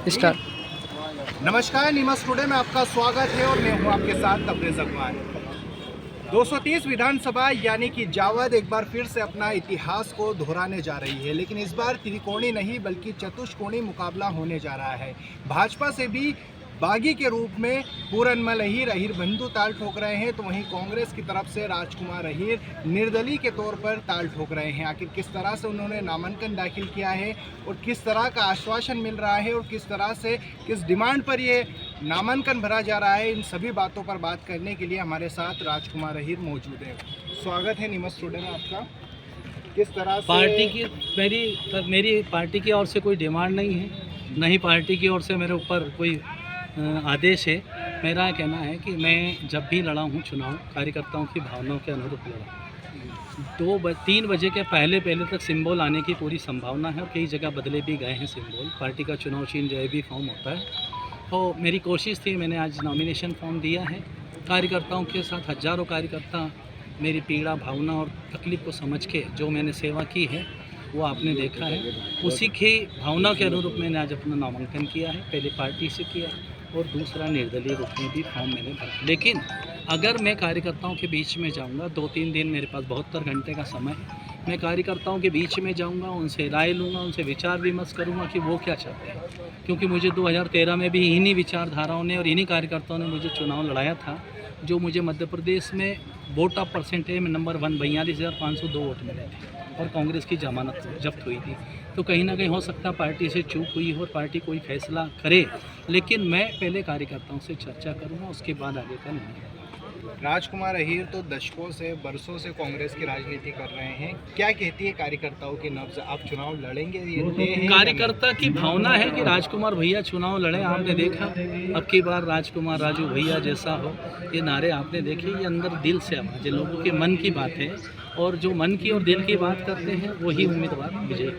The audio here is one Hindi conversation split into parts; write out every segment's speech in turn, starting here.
स्टार्ट। नमस्कार, नीमच टुडे में आपका स्वागत है और मैं हूं आपके साथ तबरेज़ अकबर। 230 विधानसभा यानी कि जावद एक बार फिर से अपना इतिहास को दोहराने जा रही है, लेकिन इस बार त्रिकोणीय नहीं बल्कि चतुष्कोणीय मुकाबला होने जा रहा है। भाजपा से भी बागी के रूप में पूरनमल अहीर बंधु ताल ठोक रहे हैं, तो वहीं कांग्रेस की तरफ से राजकुमार अहीर निर्दलीय के तौर पर ताल ठोक रहे हैं। आखिर किस तरह से उन्होंने नामांकन दाखिल किया है और किस तरह का आश्वासन मिल रहा है और किस तरह से किस डिमांड पर ये नामांकन भरा जा रहा है, इन सभी बातों पर बात करने के लिए हमारे साथ राजकुमार अहीर मौजूद है। स्वागत है नीमच टुडे में आपका। किस तरह से पार्टी की मेरी पार्टी की ओर से कोई डिमांड नहीं है, न ही पार्टी की ओर से मेरे ऊपर कोई आदेश है। मेरा कहना है कि मैं जब भी लड़ा हूँ चुनाव, कार्यकर्ताओं की भावनाओं के अनुरूप लड़ा। 3 बजे के पहले तक सिंबल आने की पूरी संभावना है और कई जगह बदले भी गए हैं सिंबल। पार्टी का चुनाव चिन्ह जो भी फॉर्म होता है, तो मेरी कोशिश थी, मैंने आज नॉमिनेशन फॉर्म दिया है। कार्यकर्ताओं के साथ हजारों कार्यकर्ता मेरी पीड़ा, भावना और तकलीफ़ को समझ के जो मैंने सेवा की है वो आपने देखा है। उसी की भावना के अनुरूप मैंने आज अपना नामांकन किया है। पहले पार्टी से किया और दूसरा निर्दलीय रूप में भी फॉर्म मैंने भरा। लेकिन अगर मैं कार्यकर्ताओं के बीच में जाऊंगा, 2-3 दिन मेरे पास 72 घंटे का समय, मैं कार्यकर्ताओं के बीच में जाऊंगा, उनसे राय लूँगा, उनसे विचार विमर्श करूंगा कि वो क्या चाहते हैं। क्योंकि मुझे 2013 में भी इन्हीं विचारधाराओं ने और इन्हीं कार्यकर्ताओं ने मुझे चुनाव लड़ाया था, जो मुझे मध्य प्रदेश में वोट ऑफ परसेंटेज में नंबर 1 42,502 वोट मिले थे और कांग्रेस की जमानत जब्त हुई थी। तो कहीं ना कहीं हो सकता है पार्टी से चूक हुई हो और पार्टी कोई फैसला करे, लेकिन मैं पहले कार्यकर्ताओं से चर्चा करूंगा, उसके बाद आगे का निर्णय। राजकुमार अहीर तो दशकों से, बरसों से कांग्रेस की राजनीति कर रहे हैं, क्या कहती है कार्यकर्ताओं की नब्ज? आप चुनाव लड़ेंगे? ये कार्यकर्ता की भावना है कि राजकुमार भैया चुनाव लड़े। आपने देखा अब की बार राजकुमार राजू भैया जैसा हो, ये नारे आपने देखे, ये अंदर दिल से आवाज़ है, लोगों के मन की बात है और जो मन की और दिल की बात करते हैं वही उम्मीदवार विजयी।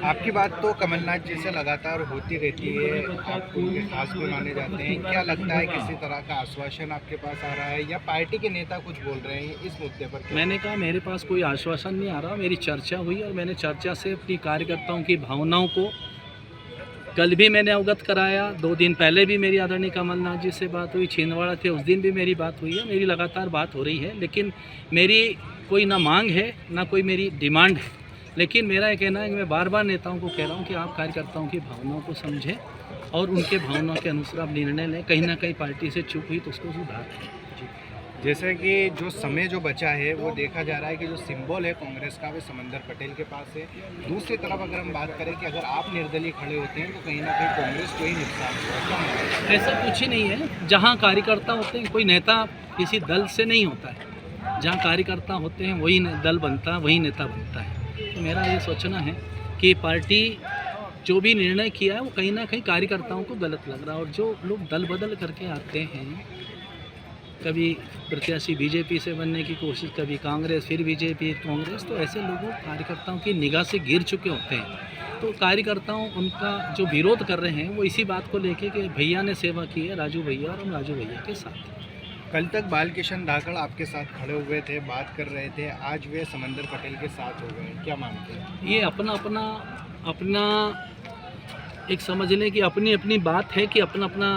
आपकी बात तो कमलनाथ जी से लगातार होती रहती है, आप उनके खास भी माने जाते हैं। क्या लगता है किसी तरह का आश्वासन आपके पास आ रहा है या पार्टी के नेता कुछ बोल रहे हैं इस मुद्दे पर? मैंने कहा मेरे पास कोई आश्वासन नहीं आ रहा, मेरी चर्चा हुई और मैंने चर्चा से अपनी कार्यकर्ताओं की भावनाओं को कल भी मैंने अवगत कराया। 2 दिन पहले भी मेरी आदरणीय कमलनाथ जी से बात हुई, छिंदवाड़ा थे उस दिन भी मेरी बात हुई है। मेरी लगातार बात हो रही है, लेकिन मेरी कोई ना मांग है ना कोई मेरी डिमांड है। लेकिन मेरा ये कहना है कि मैं बार बार नेताओं को कह रहा हूँ कि आप कार्यकर्ताओं की भावनाओं को समझें और उनके भावनाओं के अनुसार आप निर्णय लें। कहीं ना कहीं पार्टी से चूक हुई तो उसको सुधारें। जैसे कि जो समय जो बचा है वो देखा जा रहा है कि जो सिंबल है कांग्रेस का वो समंदर पटेल के पास है। दूसरी तरफ अगर हम बात करें कि अगर आप निर्दलीय खड़े होते हैं तो कहीं ना कहीं कांग्रेस को ही नुकसान होगा। ऐसा कुछ ही नहीं है। जहाँ कार्यकर्ता होते हैं, कोई नेता किसी दल से नहीं होता है। जहाँ कार्यकर्ता होते हैं वही दल बनता है, वही नेता बनता है। तो मेरा ये सोचना है कि पार्टी जो भी निर्णय किया है वो कहीं ना कहीं कार्यकर्ताओं को गलत लग रहा है। और जो लोग दल बदल करके आते हैं, कभी प्रत्याशी बीजेपी से बनने की कोशिश, कभी कांग्रेस, फिर बीजेपी, कांग्रेस, तो ऐसे लोगों कार्यकर्ताओं की निगाह से गिर चुके होते हैं। तो कार्यकर्ताओं उनका जो विरोध कर रहे हैं वो इसी बात को लेके कि भैया ने सेवा की है, राजू भैया, और हम राजू भैया के साथ। कल तक बालकिशन धाकड़ आपके साथ खड़े हुए थे, बात कर रहे थे, आज वे समंदर पटेल के साथ हो गए, क्या मानते हैं? ये अपना एक समझ लें कि अपनी अपनी बात है कि अपना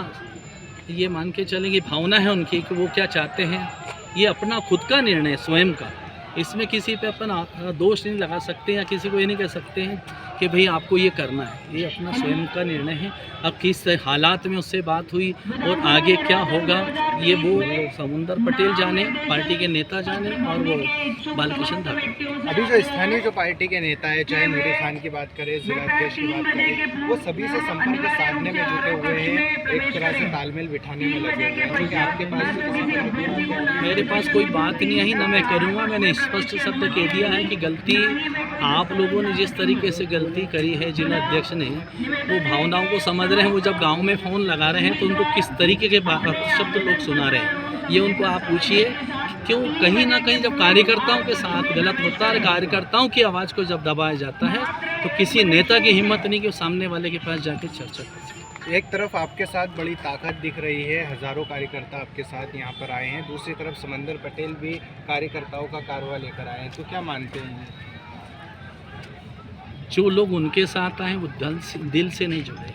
ये मान के चलें कि भावना है उनकी कि वो क्या चाहते हैं। ये अपना खुद का निर्णय है, स्वयं का। इसमें किसी पे अपन दोष नहीं लगा सकते या किसी को ये नहीं कह सकते हैं कि भाई आपको ये करना है। ये अपना स्वयं का निर्णय है। अब किस हालात में उससे बात हुई और आगे क्या होगा ये वो समुंदर पटेल जाने, पार्टी के नेता जाने और वो बालकिशन धाकड़। अभी जो स्थानीय जो पार्टी के नेता है, चाहे नूरी खान की बात करें, जिला अध्यक्ष की बात करें, वो सभी से संपर्क साधने में जुटे हुए हैं, एक तरह से तालमेल बिठाने में लगे हुए हैं। क्योंकि आपके पास मेरे पास कोई बात नहीं आई, ना मैं करूँगा। मैंने स्पष्ट शब्द कह दिया है कि गलती आप लोगों ने जिस तरीके से गलती करी है, जिला अध्यक्ष ने, वो भावनाओं को समझ रहे हैं। वो जब गांव में फ़ोन लगा रहे हैं तो उनको किस तरीके के शब्द लोग सुना रहे हैं, ये उनको आप पूछिए। क्यों कहीं ना कहीं जब कार्यकर्ताओं के साथ गलत होता है, कार्यकर्ताओं की आवाज़ को जब दबाया जाता है, तो किसी नेता की हिम्मत नहीं कि वो सामने वाले के पास जाके चर्चा कर सके। एक तरफ आपके साथ बड़ी ताकत दिख रही है, हज़ारों कार्यकर्ता आपके साथ यहाँ पर आए हैं, दूसरी तरफ समंदर पटेल भी कार्यकर्ताओं का कारवा लेकर आए हैं, तो क्या मानते हैं? जो लोग उनके साथ आए वो दिल से नहीं जुड़े।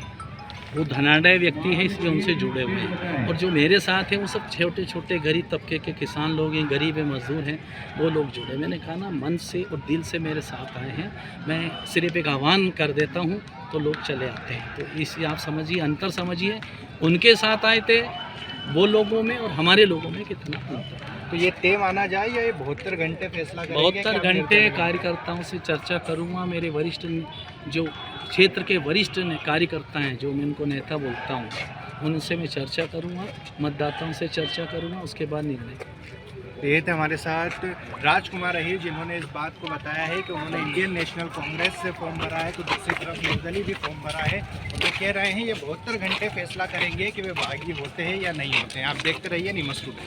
वो धनाढ़ व्यक्ति हैं, इसलिए उनसे जुड़े हुए हैं। और जो मेरे साथ हैं वो सब छोटे छोटे गरीब तबके के किसान लोग हैं, गरीब हैं, मजदूर हैं, वो लोग जुड़े। मैंने कहा ना, मन से और दिल से मेरे साथ आए हैं। मैं सिर्फ एक आह्वान कर देता हूँ तो लोग चले आते हैं। तो इसी आप समझिए, अंतर समझिए, उनके साथ आए थे वो लोगों में और हमारे लोगों में कितना अंतर। तो ये तय माना जाए या ये 72 घंटे फैसला करेंगे? 72 घंटे कार्यकर्ताओं से चर्चा करूंगा। मेरे वरिष्ठ जो क्षेत्र के वरिष्ठ कार्यकर्ता हैं, जो मैं उनको नेता बोलता हूं, उनसे मैं चर्चा करूंगा, मतदाताओं से चर्चा करूंगा, उसके बाद निर्णय। तो ये थे हमारे साथ राजकुमार अहिर, जिन्होंने इस बात को बताया है कि उन्होंने इंडियन नेशनल कांग्रेस से फॉर्म भरा है, तो दूसरी तरफ निर्दलीय भी फॉर्म भरा है। और वो कह रहे हैं ये 72 घंटे फैसला करेंगे कि वे बागी होते हैं या नहीं होते हैं। आप देखते रहिए न्यूज़ टुडे।